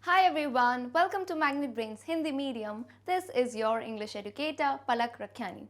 Hi everyone, welcome to Magnet Brains Hindi Medium. This is your English educator पलक रखियानी.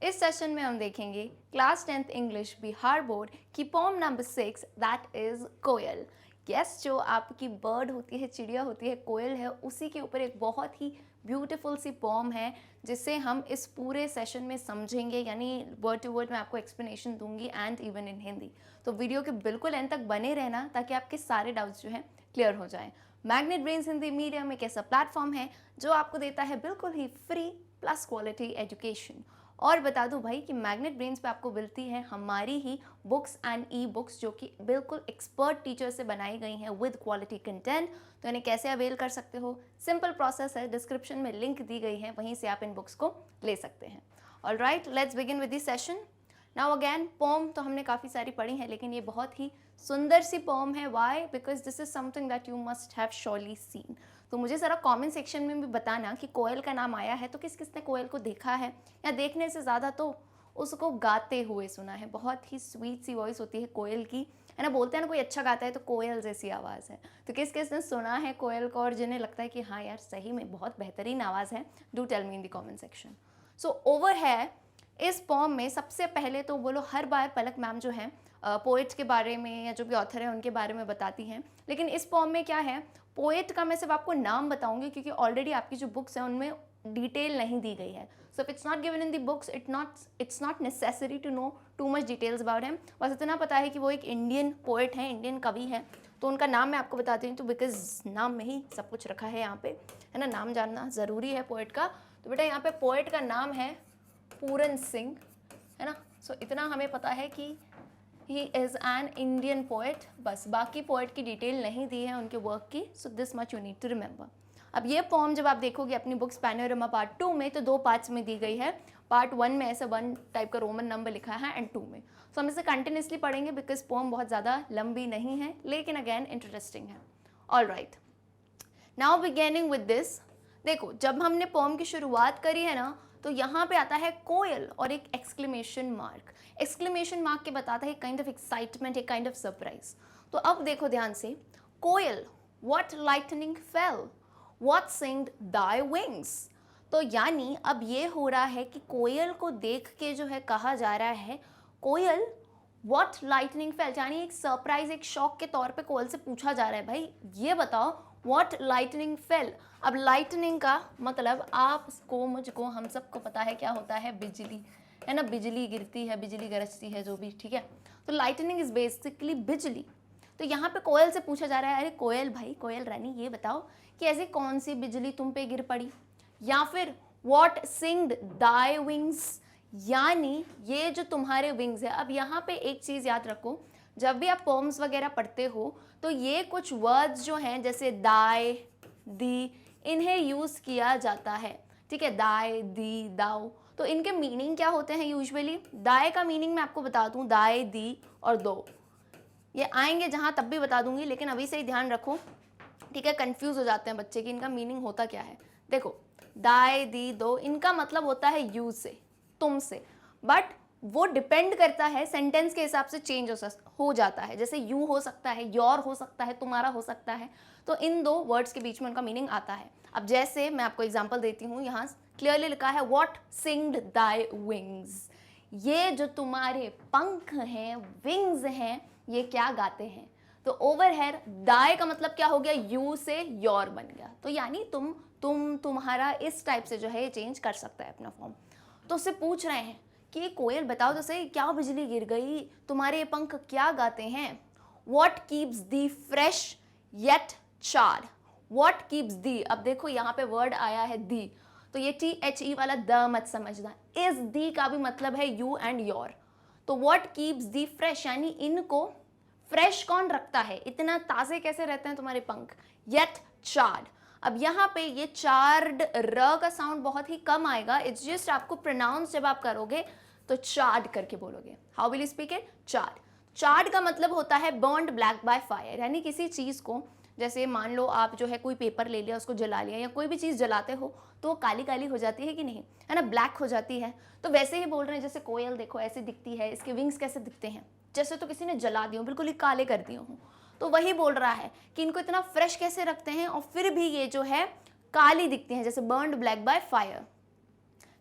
इस session में हम देखेंगे class 10th English Bihar board की poem number 6 that is Koel. Yes, जो आपकी bird होती है, चिड़िया होती है, कोयल है, उसी के ऊपर एक बहुत ही ब्यूटीफुल सी पोम है जिसे हम इस पूरे सेशन में समझेंगे. यानी वर्ड टू वर्ड मैं आपको एक्सप्लेनेशन दूंगी एंड इवन इन हिंदी. तो वीडियो के बिल्कुल एंड तक बने रहना ताकि आपके सारे डाउट्स जो हैं क्लियर हो जाएं. मैग्नेट ब्रेन्स हिंदी मीडियम एक ऐसा प्लेटफॉर्म है जो आपको देता है बिल्कुल ही फ्री प्लस क्वालिटी एजुकेशन. और बता दूं भाई कि मैग्नेट ब्रेन्स पे आपको मिलती है हमारी ही बुक्स एंड ई बुक्स जो कि बिल्कुल एक्सपर्ट टीचर से बनाई गई हैं विद क्वालिटी कंटेंट. तो इन्हें कैसे अवेल कर सकते हो? सिंपल प्रोसेस है, डिस्क्रिप्शन में लिंक दी गई है, वहीं से आप इन बुक्स को ले सकते हैं. Alright, let's begin with this session. Now again, poem तो हमने काफ़ी सारी पढ़ी हैं, लेकिन ये बहुत ही सुंदर सी पोम है. Why? Because this is something that you must have surely seen. तो मुझे ज़रा कमेंट सेक्शन में भी बताना कि कोयल का नाम आया है तो किस किसने कोयल को देखा है, या देखने से ज़्यादा तो उसको गाते हुए सुना है. बहुत ही स्वीट सी वॉइस होती है कोयल की, है ना. बोलते हैं ना कोई अच्छा गाता है तो कोयल जैसी आवाज़ है. तो किस किसने सुना है कोयल को और जिन्हें लगता है कि हाँ यार सही में बहुत बेहतरीन आवाज़ है, do tell me in the comment section. So ओवर है इस पॉम में सबसे पहले तो बोलो हर बार पलक मैम जो है पोएट के बारे में या जो भी ऑथर है उनके बारे में बताती हैं. लेकिन इस पॉम में क्या है, पोएट का मैं सिर्फ आपको नाम बताऊंगी क्योंकि ऑलरेडी आपकी जो बुक्स हैं उनमें डिटेल नहीं दी गई है. So if it's not given in the books it's not necessary to know too much details about him. बस इतना पता है कि वो एक इंडियन पोएट है, इंडियन कवि है. तो उनका नाम मैं आपको बताती हूँ, तो बिकॉज नाम में ही सब कुछ रखा है यहाँ पे, है ना. नाम जानना ज़रूरी है पोएट का. तो बेटा यहाँ पे पोएट का नाम है पूरन सिंह, है ना. सो इतना हमें पता है कि he is an Indian poet. बस बाकी पोएट की डिटेल नहीं दी है उनके वर्क की. So this much you need to remember. अब ये पोम जब आप देखोगे अपनी बुक्स पैनोरमा पार्ट 2 में तो 2 पार्ट्स में दी गई है. पार्ट 1 में ऐसा 1 टाइप का रोमन नंबर लिखा है एंड 2 में. सो हम इसे कंटिन्यूसली पढ़ेंगे बिकॉज पोम बहुत ज़्यादा लंबी नहीं है लेकिन अगेन इंटरेस्टिंग है. All right, now beginning with this. देखो, जब हमने पोम की शुरुआत करी है ना तो यहाँ पे आता है कोयल और एक एक्सक्लेमेशन मार्क. एक्सक्लेमेशन मार्क के बताता है काइंड ऑफ एक्साइटमेंट, एक काइंड ऑफ सरप्राइज. तो अब देखो ध्यान से, Koel what lightning fell, what singed thy wings. तो यानी अब ये हो रहा है कि कोयल को देख के जो है कहा जा रहा है कोयल व्हाट लाइटनिंग फेल, यानी एक सरप्राइज, एक शॉक के तौर पे कोयल से पूछा जा रहा है भाई ये बताओ व्हाट लाइटनिंग फेल. अब लाइटनिंग का मतलब आपको मुझको हम सबको पता है क्या होता है, बिजली, है ना. बिजली गिरती है, बिजली गरजती है, जो भी, ठीक है. तो लाइटनिंग इज बेसिकली बिजली. तो यहाँ पे कोयल से पूछा जा रहा है अरे कोयल भाई, कोयल रानी ये बताओ कि ऐसी कौन सी बिजली तुम पे गिर पड़ी. या फिर व्हाट सिंग्ड दाई विंग्स, यानी ये जो तुम्हारे विंग्स है. अब यहाँ पे एक चीज़ याद रखो, जब भी आप पोम्स वगैरह पढ़ते हो तो ये कुछ वर्ड्स जो हैं जैसे दाई, दी, इन्हें यूज़ किया जाता है, ठीक है. दाई, दी, दाओ, तो इनके मीनिंग क्या होते हैं यूजुअली. दाई का मीनिंग मैं आपको बता दूं, दाई, दी और दो, ये आएंगे जहाँ तब भी बता दूंगी, लेकिन अभी से ही ध्यान रखो, ठीक है. कंफ्यूज हो जाते हैं बच्चे कि इनका मीनिंग होता क्या है. देखो, दाई, दी, दो, इनका मतलब होता है यू से, तुम से. बट वो डिपेंड करता है सेंटेंस के हिसाब से, चेंज हो जाता है. जैसे यू हो सकता है, योर हो सकता है, तुम्हारा हो सकता है. तो इन दो वर्ड्स के बीच में उनका मीनिंग आता है. अब जैसे मैं आपको एग्जांपल देती हूँ, यहाँ क्लियरली लिखा है व्हाट सिंग्ड दाई विंग्स, ये जो तुम्हारे पंख हैं, विंग्स हैं, ये क्या गाते हैं. तो ओवर हेयर दाई का मतलब क्या हो गया, यू से योर बन गया. तो यानी तुम्हारा इस टाइप से जो है ये चेंज कर सकता है अपना फॉर्म. तो उससे पूछ रहे हैं कि कोयल बताओ तो सही, क्या बिजली गिर गई, तुम्हारे ये पंख क्या गाते हैं. What keeps the fresh yet charred, what keeps the. अब देखो यहाँ पे वर्ड आया है दी, तो ये THE वाला द मत समझना. इस दी का भी मतलब है यू एंड योर. तो व्हाट कीप्स दी फ्रेश, यानी इनको फ्रेश कौन रखता है, इतना ताज़े कैसे रहते हैं तुम्हारे पंख. Yet charred. अब यहाँ पे ये चार्ड र का साउंड बहुत ही कम आएगा. इट्स जस्ट आपको प्रोनाउंस जब आप करोगे तो चार्ड करके बोलोगे. How will you speak it, charred. Charred का मतलब होता है बर्न्ड ब्लैक बाय फायर, यानी किसी चीज़ को, जैसे मान लो आप जो है कोई पेपर ले लिया, उसको जला लिया, या कोई भी चीज़ जलाते हो तो वो काली काली हो जाती है कि नहीं, है ना, ब्लैक हो जाती है. तो वैसे ही बोल रहे हैं, जैसे कोयल देखो ऐसे दिखती है, इसके विंग्स कैसे दिखते हैं, जैसे तो किसी ने जला दिए हो, बिल्कुल ही काले कर दिए हो. तो वही बोल रहा है कि इनको इतना फ्रेश कैसे रखते हैं और फिर भी ये जो है काली दिखती हैं, जैसे burned black by fire.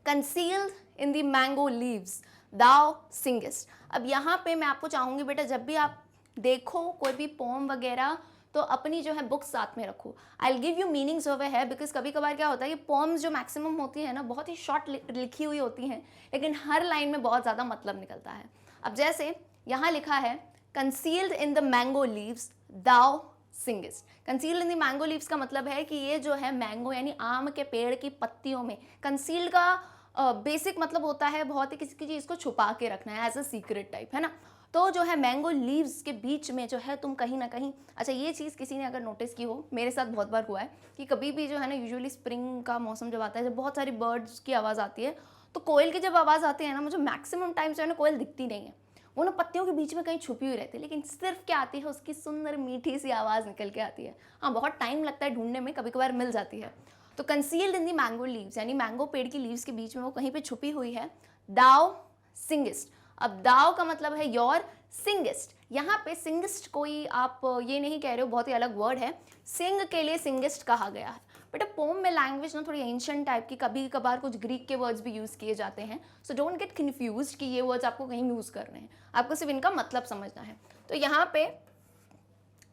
Concealed in the mango leaves thou singest. अब यहाँ पे मैं आपको चाहूंगी बेटा, जब भी आप देखो कोई भी पोम वगैरह तो अपनी जो है बुक साथ में रखो। I will give you meanings over है, बिकॉज कभी कभार क्या होता है कि पोम्स जो मैक्सिमम होती है ना बहुत ही शॉर्ट लिखी हुई होती हैं, लेकिन हर लाइन में बहुत ज़्यादा मतलब निकलता है। अब जैसे यहाँ लिखा है concealed in the mango leaves thou singest. Concealed in the mango leaves का मतलब है कि ये जो है मैंगो यानी आम के पेड़ की पत्तियों में, कंसील्ड का बेसिक मतलब होता है बहुत ही किसी की चीज़ को छुपा के रखना है, एज अ सीक्रेट टाइप, है ना। तो जो है मैंगो लीव्स के बीच में जो है तुम कहीं ना कहीं, अच्छा ये चीज़ किसी ने अगर नोटिस की हो, मेरे साथ बहुत बार हुआ है कि कभी भी जो है ना यूजुअली स्प्रिंग का मौसम जब आता है, जब बहुत सारी बर्ड्स की आवाज़ आती है, तो कोयल की जब आवाज़ आती है ना, मुझे मैक्सिमम टाइम जो है ना कोयल दिखती नहीं है, वो ना पत्तियों के बीच में कहीं छुपी हुई रहती है, लेकिन सिर्फ क्या आती है उसकी सुंदर मीठी सी आवाज़ निकल के आती है। हाँ बहुत टाइम लगता है ढूंढने में, कभी कभार मिल जाती है। तो concealed in the mango leaves यानी मैंगो पेड़ की लीव्स के बीच में वो कहीं पे छुपी हुई है। दाव सिंगेस्ट। अब दाव का मतलब है योर, सिंगेस्ट यहाँ पे सिंगेस्ट कोई आप ये नहीं कह रहे हो, बहुत ही अलग वर्ड है, सिंग के लिए सिंगेस्ट कहा गया है। बट पोम में लैंग्वेज ना थोड़ी एंशिएंट टाइप की, कभी कभार कुछ ग्रीक के वर्ड्स भी यूज़ किए जाते हैं, सो डोंट गेट कन्फ्यूज्ड कि ये वर्ड्स आपको कहीं यूज़ करने हैं, आपको सिर्फ इनका मतलब समझना है। तो यहाँ पे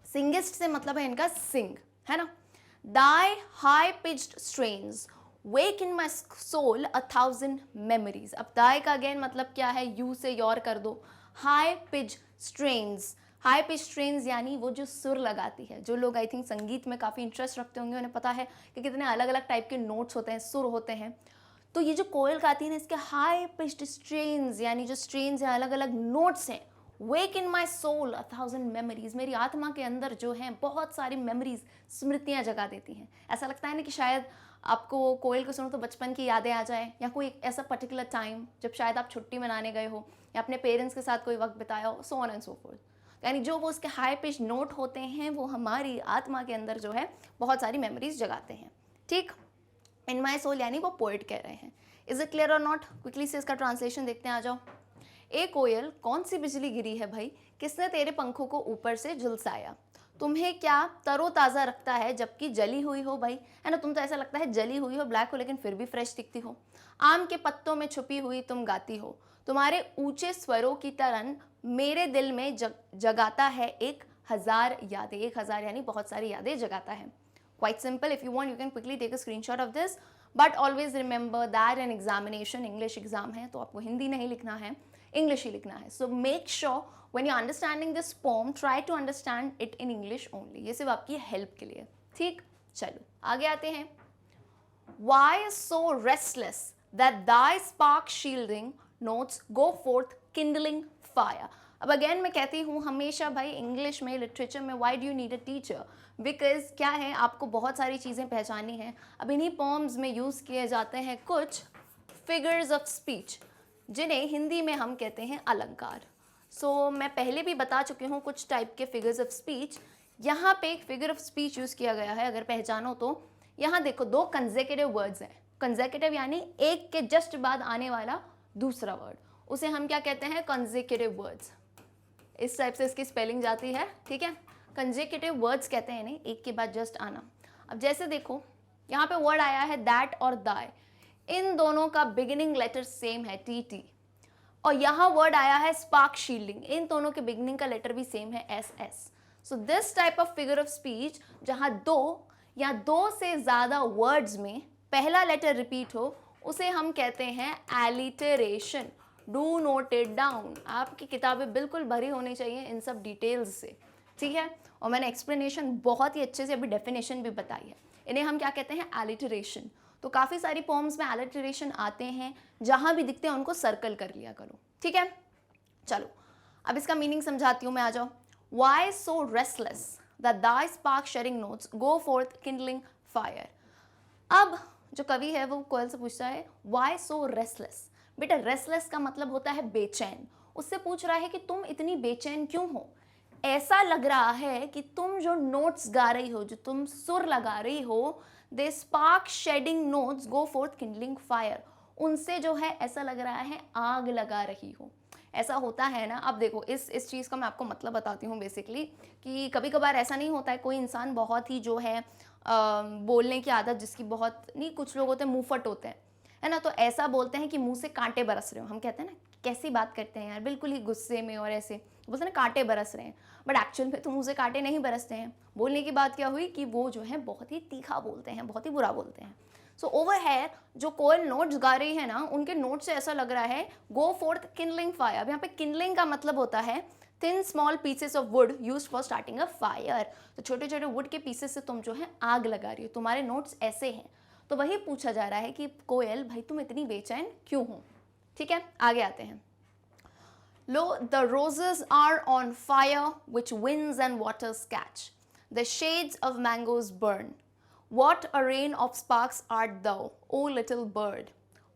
सिंगेस्ट से मतलब है इनका सिंग, है ना। Thy high pitched strains wake in my soul 1000 memories. अब दाई का अगेन मतलब क्या है, यू से योर कर दो। High pitch strains, high pitch strains यानी वो जो सुर लगाती है। जो लोग आई थिंक संगीत में काफ़ी इंटरेस्ट रखते होंगे उन्हें पता है कि कितने अलग अलग टाइप के नोट्स होते हैं, सुर होते हैं। तो ये जो कोयल गाती है ना, इसके हाई पिच्ड स्ट्रेन्स यानी जो स्ट्रेन्स हैं, अलग अलग नोट्स हैं। वेक इन माई सोल 1000 मेमोरीज, मेरी आत्मा के अंदर जो है बहुत सारी मेमोरीज, स्मृतियाँ जगा देती हैं। ऐसा लगता है ना कि शायद आपको कोयल को सुनो तो बचपन की यादें आ जाए, या कोई ऐसा पर्टिकुलर टाइम जब शायद आप छुट्टी मनाने गए हो या अपने पेरेंट्स के साथ कोई वक्त बिताया हो, so on and so fourth. यानी जो वो उसके हाई पिच नोट होते हैं वो हमारी आत्मा के अंदर जो है बहुत सारी मेमोरीज जगाते हैं। ठीक, इन माई सोल यानी वो पोएट कह रहे हैं। इज इट क्लियर और नॉट? क्विकली से इसका ट्रांसलेशन देखते हैं, आ जाओ। ए कोयल, कौन सी बिजली गिरी है भाई, किसने तेरे पंखों को ऊपर से झुलसाया? तुम्हें क्या तरोताज़ा रखता है जबकि जली हुई हो भाई, है ना। तुम तो ऐसा लगता है जली हुई हो, ब्लैक हो, लेकिन फिर भी फ्रेश दिखती हो। आम के पत्तों में छुपी हुई तुम गाती हो, तुम्हारे ऊंचे स्वरों की तरन मेरे दिल में जगाता है 1000 यादें। 1000 यानी बहुत सारी यादें जगाता है। Quite simple. If you want, you can quickly take a screenshot of this. But always remember that an examination, English exam है, तो आपको हिंदी नहीं लिखना है, English ही लिखना है. So make sure when you're understanding this poem, try to understand it in English only. ये सिर्फ आपकी हेल्प के लिए, ठीक? चलो आगे आते हैं. Why so restless that thy spark shielding notes go forth kindling fire? अब अगेन मैं कहती हूँ हमेशा भाई, इंग्लिश में, लिटरेचर में, why do you need a teacher? Because क्या है, आपको बहुत सारी चीज़ें पहचानी हैं। अब इन्हीं पोम्स में यूज़ किए जाते हैं कुछ फिगर्स ऑफ स्पीच, जिन्हें हिंदी में हम कहते हैं अलंकार। सो मैं पहले भी बता चुकी हूँ कुछ टाइप के फिगर्स ऑफ स्पीच। यहाँ पे एक फिगर ऑफ स्पीच यूज़ किया गया है, अगर पहचानो तो। यहाँ देखो, दो कंसेक्यूटिव वर्ड्स हैं। कंसेक्यूटिव यानी एक के जस्ट बाद आने वाला दूसरा वर्ड, उसे हम क्या कहते हैं? Consecutive words. इस टाइप से इसकी स्पेलिंग जाती है, ठीक है। कंसेक्यूटिव वर्ड्स कहते हैं इन्हें, एक के बाद जस्ट आना। अब जैसे देखो, यहाँ पे वर्ड आया है दैट और दाई, इन दोनों का बिगिनिंग लेटर सेम है, टी टी। और यहाँ वर्ड आया है स्पार्क शील्डिंग, इन दोनों के बिगिनिंग का लेटर भी सेम है, S S. So this type of figure of speech जहाँ दो या दो से ज़्यादा वर्ड्स में पहला लेटर रिपीट हो, उसे हम कहते हैं alliteration. Do not it down. आपकी किताबें बिल्कुल भरी होनी चाहिए इन सब डिटेल्स से, ठीक है। और मैंने एक्सप्लेनेशन बहुत ही अच्छे से अभी डेफिनेशन भी बताई है। इन्हें हम क्या कहते हैं? एलिटरेशन। तो काफ़ी सारी पोम्स में एलिटरेशन आते हैं, जहाँ भी दिखते हैं उनको सर्कल कर लिया करो, ठीक है। चलो अब इसका मीनिंग समझाती हूँ मैं, आ जाओ। Why so restless that thy spark sharing notes go forth kindling fire. अब जो कवि है वो कोयल से पूछता है वाई सो रेस्टलेस। बेटा रेस्टलेस का मतलब होता है बेचैन। उससे पूछ रहा है कि तुम इतनी बेचैन क्यों हो? ऐसा लग रहा है कि तुम जो नोट्स गा रही हो, जो तुम सुर लगा रही हो, दे spark shading notes go forth kindling fire, उनसे जो है ऐसा लग रहा है आग लगा रही हो। ऐसा होता है ना। अब देखो इस चीज़ का मैं आपको मतलब बताती हूँ बेसिकली, कि कभी कभार ऐसा नहीं होता है, कोई इंसान बहुत ही जो है बोलने की आदत जिसकी बहुत नहीं, कुछ लोग होते हैं मुंहफट होते हैं, है ना, तो ऐसा बोलते हैं कि मुंह से कांटे बरस रहे हो। हम कहते हैं ना कैसी बात करते हैं यार, बिल्कुल ही गुस्से में और ऐसे बोलते हैं ना कांटे बरस रहे हैं, बट एक्चुअल में तो मुंह से कांटे नहीं बरसते हैं। बोलने की बात क्या हुई कि वो जो है बहुत ही तीखा बोलते हैं, बहुत ही बुरा बोलते हैं। सो ओवर हैर जो कोयल नोट्स गा रही है ना, उनके नोट से ऐसा लग रहा है गो फोर्थ किनलिंग फायर। अब यहाँ पे किनलिंग का मतलब होता है thin small pieces of would use for starting a fire. तो छोटे छोटे वुड के पीसेस से तुम जो है आग लगा रही हो, तुम्हारे नोट्स ऐसे हैं। तो वही पूछा जा रहा है कि कोयल भाई तुम इतनी बेचैन क्यों हो। ठीक है, आगे आते हैं। Lo, the roses are on fire, which winds and waters catch. The shades of mangoes burn. What a rain of sparks art thou, O little bird.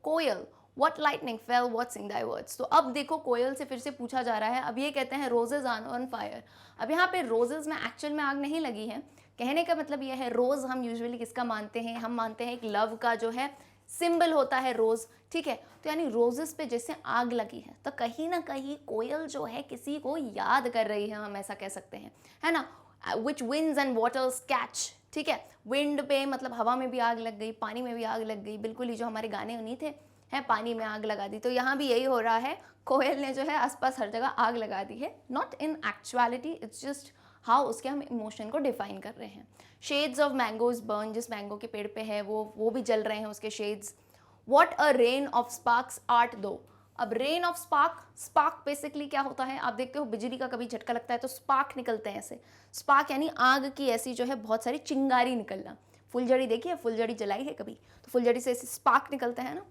Coil, what lightning fell, what sing thy words. तो अब देखो कोयल से फिर से पूछा जा रहा है। अब ये कहते हैं roses are on fire। अब यहाँ पे roses में एक्चुअल में आग नहीं लगी है। कहने का मतलब ये है, रोज हम यूजुअली किसका मानते हैं, हम मानते हैं एक लव का जो है सिंबल होता है रोज। ठीक है, तो यानी रोजेस पे जैसे आग लगी है, तो कहीं ना कहीं कोयल जो है किसी को याद कर रही है, हम ऐसा कह सकते हैं, है ना। विच विंड्स एंड वाटर्स कैच। ठीक है, विंड पे मतलब हवा में भी आग लग गई, पानी में भी आग लग गई, बिल्कुल ही जो हमारे गाने नहीं थे, हैं पानी में आग लगा दी। तो यहाँ भी यही हो रहा है, कोयल ने जो है आसपास हर जगह आग लगा दी है। Not in actuality, it's just how उसके हम इमोशन को डिफाइन कर रहे हैं। शेड्स ऑफ मैंगोज बर्न, जिस मैंगो के पेड़ पे है वो भी जल रहे हैं उसके shades. What a rain of sparks art दो। अब रेन ऑफ स्पार्क बेसिकली क्या होता है, आप देखते हो बिजली का कभी झटका लगता है तो स्पार्क निकलते हैं ऐसे। स्पार्क यानी आग की ऐसी जो है बहुत सारी चिंगारी निकलना। फुलझड़ी देखिए, फुलझड़ी जलाई है कभी, तो फुलझड़ी से ऐसे स्पार्क निकलते हैं ना।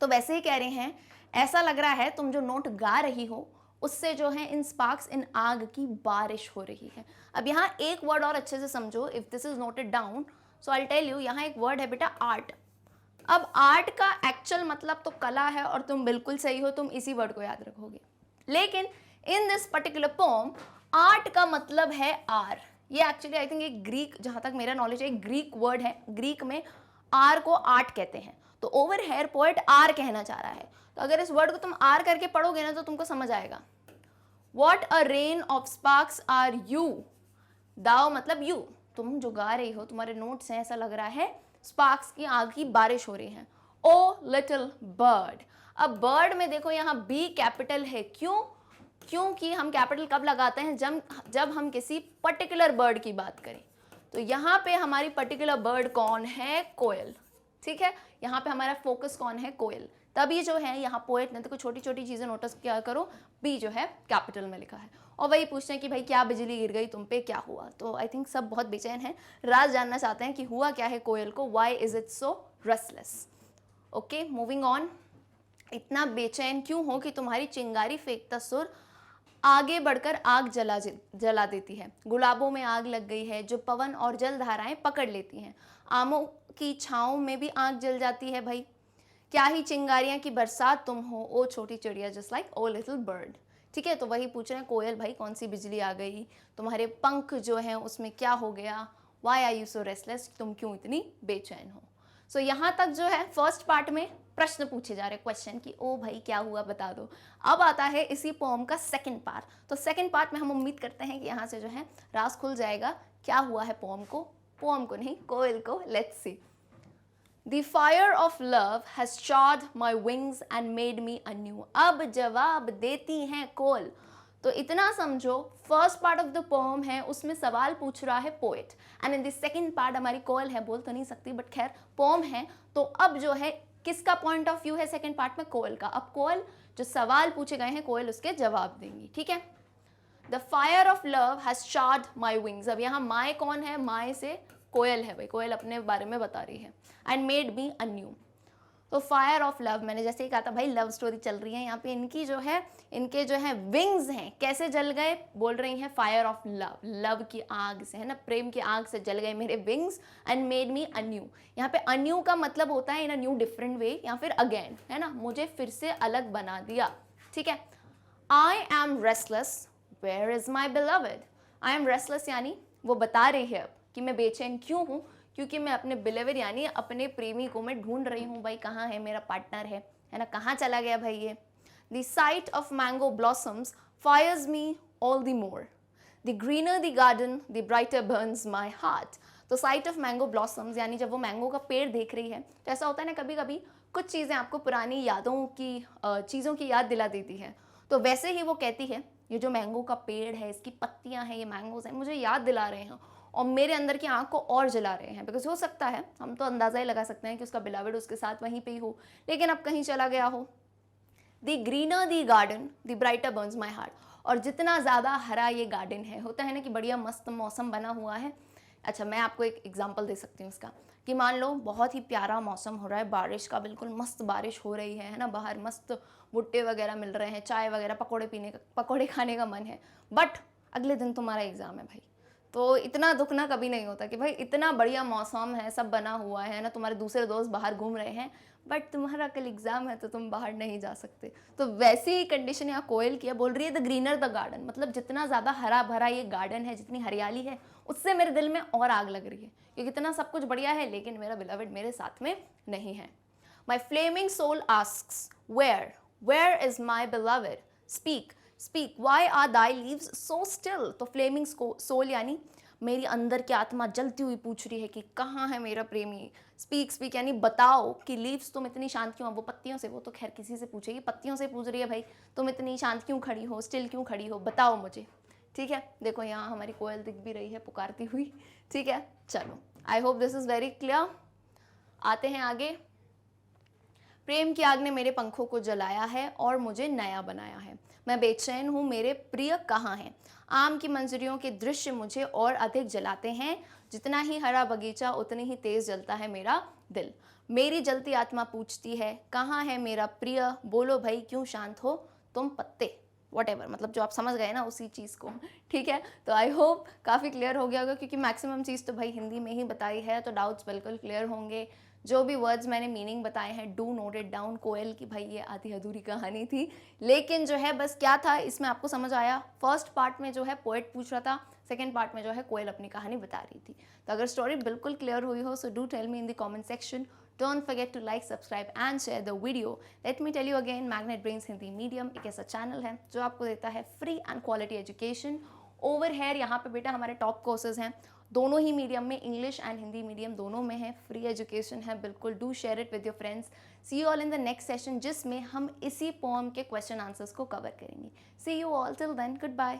तो वैसे ही कह रहे हैं, ऐसा लग रहा है तुम जो नोट गा रही हो उससे जो है इन स्पार्क्स, इन आग की बारिश हो रही है। अब यहाँ एक वर्ड और अच्छे से समझो, if this is noted down so I tell you. यहाँ एक वर्ड है बेटा आर्ट। अब आर्ट का एक्चुअल मतलब तो कला है, और तुम बिल्कुल सही हो, तुम इसी वर्ड को याद रखोगे। लेकिन in this particular poem art का मतलब है आर। ये एक्चुअली आई थिंक एक ग्रीक, जहां तक मेरा नॉलेज है, एक ग्रीक वर्ड है। ग्रीक में आर को आर्ट कहते हैं, तो ओवर हेयर पोएट आर कहना चाह रहा है। तो अगर इस वर्ड को तुम आर करके पढ़ोगे ना तो तुमको समझ आएगा। What a rain of sparks are you. Thou मतलब यू, तुम जो गा रही हो, तुम्हारे नोट्स हैं, ऐसा लग रहा है स्पार्क्स की आग की बारिश हो रही है। ओ लिटिल बर्ड। अब बर्ड में देखो यहाँ बी कैपिटल है, क्यों? क्योंकि हम कैपिटल कब लगाते हैं, जब हम किसी पर्टिकुलर बर्ड की बात करें। तो यहाँ पे हमारी पर्टिकुलर बर्ड कौन है, कोयल। ठीक है, यहाँ पे हमारा फोकस कौन है, कोयल। तभी जो है यहाँ पोएट ने तो छोटी छोटी चीजें नोटिस किया करो, बी जो है कैपिटल में लिखा है। और वही पूछते हैं कि भाई क्या बिजली गिर गई तुम पे, क्या हुआ। तो आई थिंक सब बहुत बेचैन हैं, राज जानना चाहते हैं कि हुआ क्या है कोयल को, why is it so restless. Okay, moving on. इतना बेचैन क्यों हो कि तुम्हारी चिंगारी फेंकता सुर आगे बढ़कर आग जला देती है। गुलाबों में आग लग गई है जो पवन और जल धाराएं पकड़ लेती हैं। आमों की छाँव में भी आग जल जाती है भाई। क्या ही चिंगारियां की बरसात तुम हो, ओ छोटी चिड़िया, just like oh little bird. ठीक है, तो वही पूछ रहे हैं कोयल भाई कौन सी बिजली आ गई, तुम्हारे पंख जो हैं उसमें क्या हो गया, why are you so restless, तुम क्यों इतनी बेचैन हो। सो यहाँ तक जो है फर्स्ट पार्ट में प्रश्न पूछे जा रहे, क्वेश्चन कि ओ भाई क्या हुआ बता दो। अब आता है इसी पोम का सेकंड पार्ट। तो सेकंड पार्ट में हम उम्मीद करते हैं कि यहाँ से जो है राज खुल जाएगा, क्या हुआ है पोम को नहीं, कोयल को। Let's see. The fire of love has charred my wings and made me anew. अब जवाब देती हैं कोयल। तो इतना समझो, first part of the pome है, उसमें सवाल पूछ रहा है poet, and in the second part हमारी कोयल है, बोल तो नहीं सकती बट खैर पोम है। तो अब जो है किसका पॉइंट ऑफ व्यू है सेकंड पार्ट में, कोयल का। अब कोयल जो सवाल पूछे गए हैं, कोयल उसके जवाब देंगी। ठीक है, the fire of love has charred my wings. अब यहाँ माई कौन है, माई से कोयल है भाई, कोयल अपने बारे में बता रही है। And made me undue. तो फायर ऑफ लव, मैंने जैसे ही कहा था भाई लव स्टोरी चल रही है यहाँ पे, इनके जो है विंग्स हैं, कैसे जल गए, बोल रही हैं फायर ऑफ लव, लव की आग से, है ना, प्रेम की आग से जल गए मेरे wings. And made me undue, यहाँ पे अन्यू का मतलब होता है इन अ न्यू डिफरेंट वे, या फिर अगेन, है ना, मुझे फिर से अलग बना दिया। ठीक है, I am restless, where is my beloved. I am restless यानी वो बता रही है अब कि मैं बेचैन क्यों हूँ, क्योंकि मैं अपने बिलेवर यानी अपने प्रेमी को मैं ढूंढ रही हूँ भाई, कहाँ है मेरा पार्टनर है ना, कहाँ चला गया भाई ये। The sight of mango blossoms fires me all the more. The greener the garden, the brighter burns my heart. तो साइट ऑफ मैंगो ब्लॉसम्स यानी जब वो मैंगो का पेड़ देख रही है, तो ऐसा होता है ना कभी कभी कुछ चीज़ें आपको पुरानी यादों की चीज़ों की याद दिला देती है। तो वैसे ही वो कहती है ये जो मैंगो का पेड़ है, इसकी पत्तियां हैं, ये मैंगोज हैं, मुझे याद दिला रहे हैं और मेरे अंदर की आँख को और जला रहे हैं। बिकॉज हो सकता है, हम तो अंदाज़ा ही लगा सकते हैं कि उसका बिलावड उसके साथ वहीं पे ही हो, लेकिन अब कहीं चला गया हो। The greener the garden the brighter burns my heart. और जितना ज़्यादा हरा ये गार्डन है, होता है ना कि बढ़िया मस्त मौसम बना हुआ है। अच्छा, मैं आपको एक एग्जांपल दे सकती हूँ इसका, कि मान लो बहुत ही प्यारा मौसम हो रहा है, बारिश का, बिल्कुल मस्त बारिश हो रही है ना, बाहर मस्त भुट्टे वगैरह मिल रहे हैं, चाय वगैरह, पकौड़े खाने का मन है, बट अगले दिन तुम्हारा एग्ज़ाम है भाई। तो इतना दुख ना कभी नहीं होता कि भाई इतना बढ़िया मौसम है, सब बना हुआ है ना, तुम्हारे दूसरे दोस्त बाहर घूम रहे हैं, बट तुम्हारा कल एग्जाम है तो तुम बाहर नहीं जा सकते। तो वैसी ही कंडीशन यहाँ कोयल की है, बोल रही है द ग्रीनर द गार्डन, मतलब जितना ज़्यादा हरा भरा ये गार्डन है, जितनी हरियाली है, उससे मेरे दिल में और आग लग रही है कि कितना सब कुछ बढ़िया है, लेकिन मेरा बिलवड मेरे साथ में नहीं है। My flaming soul asks where is my beloved, speak speak why are thy leaves so still. तो फ्लेमिंग सोल यानी मेरी अंदर की आत्मा जलती हुई पूछ रही है कि कहाँ है मेरा प्रेमी। स्पीक स्पीक यानी बताओ कि लीव्स तुम इतनी शांत क्यों हो। वो पत्तियों से, वो तो खैर किसी से पूछेगी, पत्तियों से पूछ रही है भाई तुम इतनी शांत क्यों खड़ी हो, स्टिल क्यों खड़ी हो, बताओ मुझे। ठीक है, देखो यहाँ हमारी कोयल दिख भी रही है पुकारती हुई। ठीक है, चलो, I hope this is very clear. आते हैं आगे। प्रेम की आग ने मेरे पंखों को जलाया है और मुझे नया बनाया है। मैं बेचैन हूँ, मेरे प्रिय कहाँ हैं। आम की मंजरियों के दृश्य मुझे और अधिक जलाते हैं। जितना ही हरा बगीचा उतनी ही तेज जलता है मेरा दिल। मेरी जलती आत्मा पूछती है कहाँ है मेरा प्रिय, बोलो भाई क्यों शांत हो तुम पत्ते। वॉटेवर, मतलब जो आप समझ गए ना उसी चीज़ को। ठीक है, तो आई होप काफ़ी क्लियर हो गया होगा, क्योंकि मैक्सिमम चीज़ तो भाई हिंदी में ही बताई है, तो डाउट्स बिल्कुल क्लियर होंगे। जो भी वर्ड्स मैंने मीनिंग बताए हैं, डू नोट इट डाउन। कोयल की भाई ये आधी अधूरी कहानी थी, लेकिन जो है बस क्या था इसमें आपको समझ आया। फर्स्ट पार्ट में जो है पोएट पूछ रहा था, सेकेंड पार्ट में जो है कोयल अपनी कहानी बता रही थी। तो अगर स्टोरी बिल्कुल क्लियर हुई हो, so do tell me in the comment section. Don't forget to like, subscribe and share the video. Let me tell you again, Magnet Brains Hindi medium एक ऐसा चैनल है जो आपको देता है free and quality education. Over here यहाँ पे बेटा हमारे टॉप कोर्सेज हैं, दोनों ही मीडियम में, इंग्लिश एंड हिंदी मीडियम दोनों में है, फ्री एजुकेशन है बिल्कुल। Do share it with your friends. See you all in the next session, जिसमें हम इसी पोएम के क्वेश्चन आंसर्स को कवर करेंगे। See you all till then, good bye.